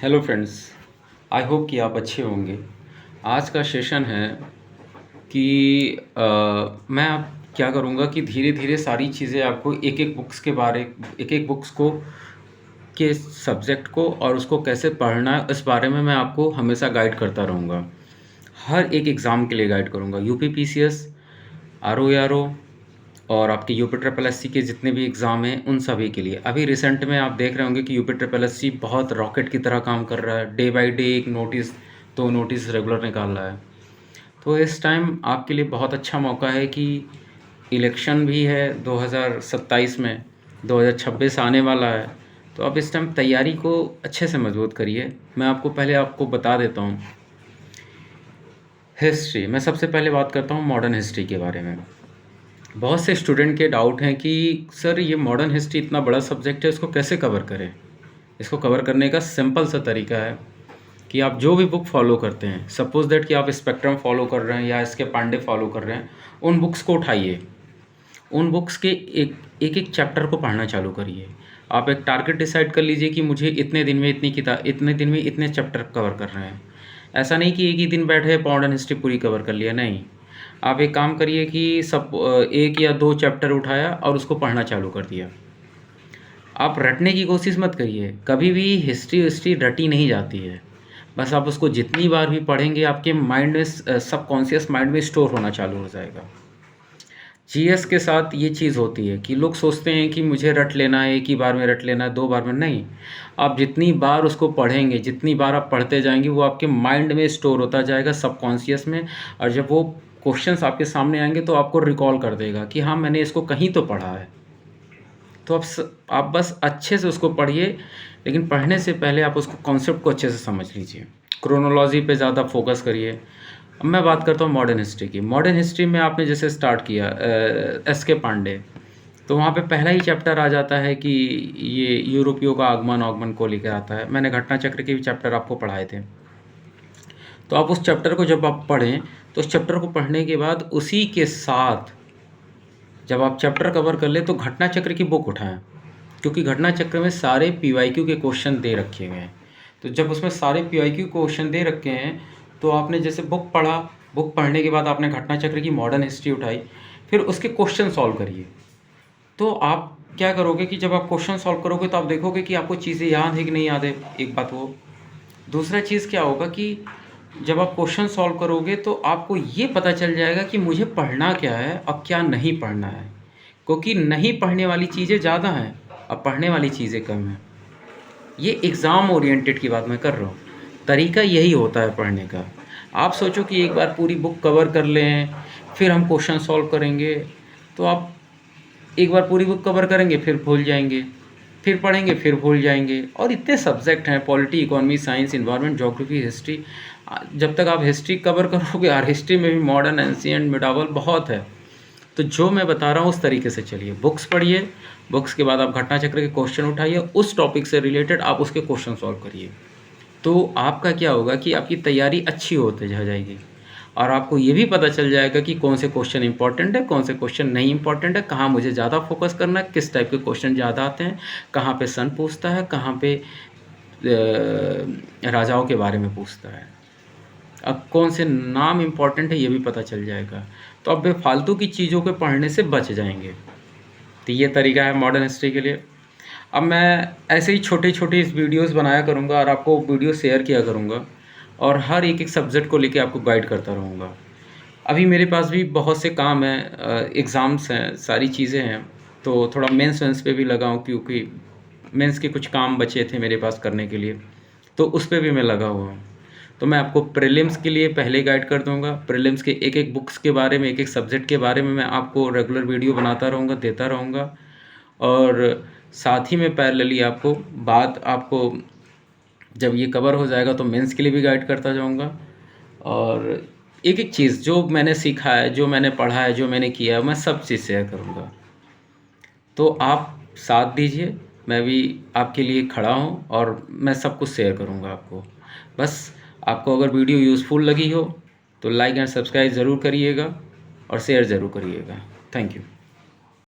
Hello friends, I hope कि आप अच्छे होंगे। आज का सेशन है कि मैं अब क्या करूँगा कि धीरे धीरे सारी चीज़ें आपको एक एक बुक्स को के सब्जेक्ट को और उसको कैसे पढ़ना है इस बारे में मैं आपको हमेशा गाइड करता रहूँगा। हर एक एग्ज़ाम के लिए गाइड करूँगा, यूपी पीसीएस, आरओ और आपके यूपी ट्रिपल एससी के जितने भी एग्ज़ाम हैं उन सभी के लिए। अभी रिसेंट में आप देख रहे होंगे कि यूपी ट्रिपल एससी बहुत रॉकेट की तरह काम कर रहा है। डे बाय डे एक नोटिस 2 नोटिस रेगुलर निकाल रहा है। तो इस टाइम आपके लिए बहुत अच्छा मौका है कि इलेक्शन भी है 2027 में, 2026 आने वाला है। तो आप इस टाइम तैयारी को अच्छे से मज़बूत करिए। मैं आपको बता देता हूँ। हिस्ट्री, मैं सबसे पहले बात करता हूँ मॉडर्न हिस्ट्री के बारे में। बहुत से स्टूडेंट के डाउट हैं कि सर ये मॉडर्न हिस्ट्री इतना बड़ा सब्जेक्ट है, इसको कैसे कवर करें। इसको कवर करने का सिंपल सा तरीका है कि आप जो भी बुक फॉलो करते हैं, सपोज दैट कि आप स्पेक्ट्रम फॉलो कर रहे हैं या इसके पांडे फॉलो कर रहे हैं, उन बुक्स को उठाइए, उन बुक्स के एक एक चैप्टर को पढ़ना चालू करिए। आप एक टारगेट डिसाइड कर लीजिए कि मुझे इतने दिन में इतने दिन में इतने चैप्टर कवर कर रहे हैं। ऐसा नहीं कि एक ही दिन बैठे मॉडर्न हिस्ट्री पूरी कवर कर लिया, नहीं। आप एक काम करिए कि एक या दो चैप्टर उठाया और उसको पढ़ना चालू कर दिया। आप रटने की कोशिश मत करिए, कभी भी हिस्ट्री रटी नहीं जाती है। बस आप उसको जितनी बार भी पढ़ेंगे आपके माइंड में सबकॉन्शियस माइंड में स्टोर होना चालू हो जाएगा। जीएस के साथ ये चीज़ होती है कि लोग सोचते हैं कि मुझे रट लेना है, एक ही बार में रट लेना है, 2 बार में नहीं। आप जितनी बार उसको पढ़ेंगे, जितनी बार आप पढ़ते जाएँगे, वो आपके माइंड में स्टोर होता जाएगा सबकॉन्शियस में, और जब वो क्वेश्चंस आपके सामने आएँगे तो आपको रिकॉल कर देगा कि हाँ, मैंने इसको कहीं तो पढ़ा है। तो आप बस अच्छे से उसको पढ़िए, लेकिन पढ़ने से पहले आप उसको कॉन्सेप्ट को अच्छे से समझ लीजिए। क्रोनोलॉजी पे ज़्यादा फोकस करिए। अब मैं बात करता हूँ मॉडर्न हिस्ट्री की। मॉडर्न हिस्ट्री में आपने जैसे स्टार्ट किया एस के पांडे, तो वहाँ पे पहला ही चैप्टर आ जाता है कि ये यूरोपियों का आगमन को लेकर आता है। मैंने घटना चक्र के भी चैप्टर आपको पढ़ाए थे। तो आप उस चैप्टर को जब आप पढ़ें, तो उस चैप्टर को पढ़ने के बाद उसी के साथ जब आप चैप्टर कवर कर ले तो घटना चक्र की बुक उठाएं, क्योंकि घटना चक्र में सारे पीवाईक्यू के क्वेश्चन दे रखे हुए हैं। तो जब उसमें सारे पीवाईक्यू क्वेश्चन दे रखे हैं, तो आपने जैसे बुक पढ़ा, बुक पढ़ने के बाद आपने घटना चक्र की मॉडर्न हिस्ट्री उठाई, फिर उसके क्वेश्चन सॉल्व करिए। तो आप क्या करोगे कि जब आप क्वेश्चन सॉल्व करोगे तो आप देखोगे कि आपको चीज़ें याद है कि नहीं याद है, एक बात वो। दूसरा चीज़ क्या होगा कि जब आप क्वेश्चन सॉल्व करोगे तो आपको ये पता चल जाएगा कि मुझे पढ़ना क्या है और क्या नहीं पढ़ना है, क्योंकि नहीं पढ़ने वाली चीज़ें ज़्यादा हैं और पढ़ने वाली चीज़ें कम हैं। ये एग्ज़ाम ओरिएंटेड की बात मैं कर रहा हूँ। तरीका यही होता है पढ़ने का। आप सोचो कि एक बार पूरी बुक कवर कर लें, फिर हम क्वेश्चन सॉल्व करेंगे, तो आप एक बार पूरी बुक कवर करेंगे, फिर भूल जाएंगे, फिर पढ़ेंगे, फिर भूल जाएंगे। और इतने सब्जेक्ट हैं, polity, economy, science, environment, geography, history. जब तक आप हिस्ट्री कवर करोगे, और हिस्ट्री में भी मॉडर्न, एंशिएंट, मिडावल बहुत है। तो जो मैं बता रहा हूँ उस तरीके से चलिए, बुक्स पढ़िए, बुक्स के बाद आप घटना चक्र के क्वेश्चन उठाइए, उस टॉपिक से रिलेटेड आप उसके क्वेश्चन सॉल्व करिए। तो आपका क्या होगा कि आपकी तैयारी अच्छी होते जा जाएगी, और आपको ये भी पता चल जाएगा कि कौन से क्वेश्चन इंपॉर्टेंट है, कौन से क्वेश्चन नहीं इंपॉर्टेंट है, कहाँ मुझे ज़्यादा फोकस करना है, किस टाइप के क्वेश्चन ज़्यादा आते हैं, कहाँ पे सन पूछता है, कहाँ पे राजाओं के बारे में पूछता है, अब कौन से नाम इम्पॉर्टेंट है ये भी पता चल जाएगा। तो अब बेफालतू की चीज़ों के पढ़ने से बच जाएंगे। तो ये तरीका है मॉडर्न हिस्ट्री के लिए। अब मैं ऐसे ही छोटे-छोटे इस वीडियोज़ बनाया करूँगा और आपको वीडियो शेयर किया करूँगा, और हर एक-एक सब्जेक्ट को लेके आपको गाइड करता रहूँगा। अभी मेरे पास भी बहुत से काम हैं, एग्ज़ाम्स हैं, सारी चीज़ें हैं, तो थोड़ा मेंस वेंस पे भी लगा हूँ, क्योंकि मेंस के कुछ काम बचे थे मेरे पास करने के लिए, तो उस पे भी मैं लगा हुआ हूँ। तो मैं आपको प्रीलिम्स के लिए पहले गाइड कर दूँगा। प्रीलिम्स के एक-एक बुक्स के बारे में, एक-एक सब्जेक्ट के बारे में मैं आपको रेगुलर वीडियो बनाता रहूँगा, देता रहूँगा, और साथ ही में पैरेलली आपको जब ये कवर हो जाएगा तो मेंस के लिए भी गाइड करता जाऊँगा, और एक-एक चीज़ जो मैंने सीखा है, जो मैंने पढ़ा है, जो मैंने किया है, मैं सब चीज़ शेयर करूँगा। तो आप साथ दीजिए, मैं भी आपके लिए खड़ा हूँ और मैं सब कुछ शेयर करूँगा आपको। बस आपको अगर वीडियो यूज़फुल लगी हो तो लाइक एंड सब्सक्राइब ज़रूर करिएगा और शेयर ज़रूर करिएगा। Thank you.